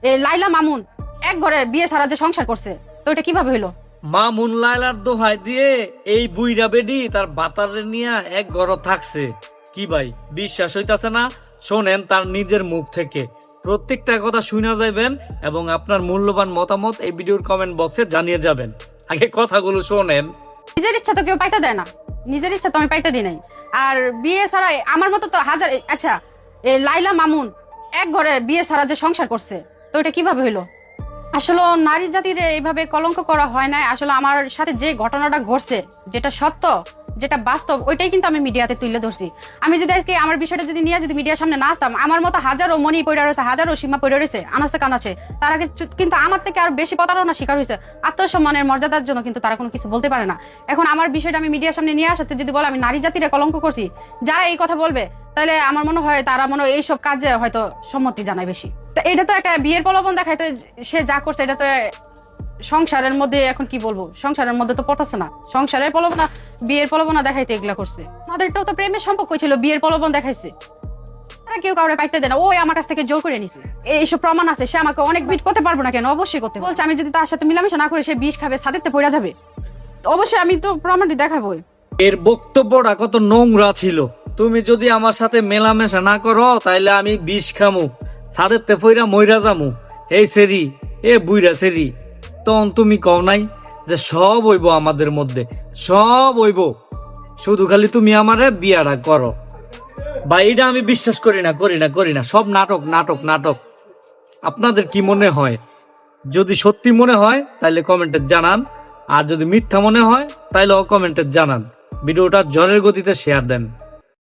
লাইলা মামুন এক ঘরে বিয়ে ছাড়া যে সংসার করছে, তো এটা কিভাবে হইলো? মামুন লায়লার দোহাই দিয়ে এই বুইরা বেডি তার বাতারে নিয়ে এক ঘর থাকছে। কি ভাই বিশ্বাস হইতাছে না? শোনেন তার নিজের মুখ থেকে প্রত্যেকটা কথা শুনে যাবেন এবং আপনার মূল্যবান মতামত এই ভিডিওর কমেন্ট বক্সে জানিয়ে যাবেন। আগে কথাগুলো শোনেন। নিজের ইচ্ছা তো কেউ পাইতে দেয় না, নিজের ইচ্ছা তো আমি পাইতে দিই নাই। আর বিয়ে ছাড়া আমার মতো তো হাজার, আচ্ছা লাইলা মামুন এক ঘরে বিয়ে ছাড়া যে সংসার করছে, তো এটা কিভাবে হইলো? আসলে নারী জাতির এইভাবে কলঙ্ক করা হয় না। আসলে আমার সাথে যে ঘটনাটা ঘটছে, যেটা সত্য, যেটা বাস্তব, ওইটাই কিন্তু আমি মিডিয়াতে তুলে ধরছি। আমি যদি আজকে আমার বিষয়টা যদি নিয়ে যদি মিডিয়ার সামনে না আসতাম, আমার মতো হাজারো মনি পড়ে রয়েছে, হাজারো সীমা পড়ে রয়েছে, আনাচে কানাচে, তারা কিন্তু আমার থেকে আরো বেশি প্রতারণা শিকার হয়েছে। আত্মসম্মানের মর্যাদার জন্য কিন্তু তারা কোনো কিছু বলতে পারে না। এখন আমার বিষয়টা আমি মিডিয়ার সামনে নিয়ে আসাতে যদি বলে আমি নারী জাতিরে কলঙ্ক করছি, যারা এই কথা বলবে তাহলে আমার মনে হয় তারা মনে হয় এইসব কাজে হয়তো সম্মতি জানায় বেশি। এটা তো একটা বিয়ের প্রলোভন দেখায়, তো সে যা করছে এটা তো সংসারের মধ্যে, এখন কি বলবো, সংসারের মধ্যে তো পড়তেছে না। সংসারের প্রলোভনা, বিয়ের প্রলোভনা দেখাইতে এগুলা করছে। আমাদেরটাও তো প্রেমের সম্পর্ক ছিল, বিয়ের প্রলোভন দেখাইছে। তারা কেউ কাউরে পাইতে দেয় না, ওই আমার কাছ থেকে জোর করে নিছে। এইসব প্রমাণ আছে, সে আমাকে অনেক বিট করতে পারবো না কেন? অবশ্যই করতে বলছে। আমি যদি তার সাথে মিলামেশা না করে সে বিষ খাবে, ছাদেরতে পড়া যাবে, অবশ্যই আমি তো প্রমাণটি দেখাবোই। এর বক্তব্যটা কত নোংরা ছিল। তুমি যদি আমার সাথে মেলামেশা না করো তাইলে আমি বিষ খামু, ছাদের তে ফইরা মইরা যামু। এই সেরি, এ বুইরা সেরি, তখন তুমি কও নাই যে সব হইব আমাদের মধ্যে, সব হইব, শুধু খালি তুমি আমারে বিয়াটা করো। বা এটা আমি বিশ্বাস করি না, করি না, করি না। সব নাটক, নাটক, নাটক। আপনাদের কি মনে হয়? যদি সত্যি মনে হয় তাহলে কমেন্টে জানান, আর যদি মিথ্যা মনে হয় তাহলে কমেন্টে জানান। ভিডিওটা ঝড়ের গতিতে শেয়ার দেন।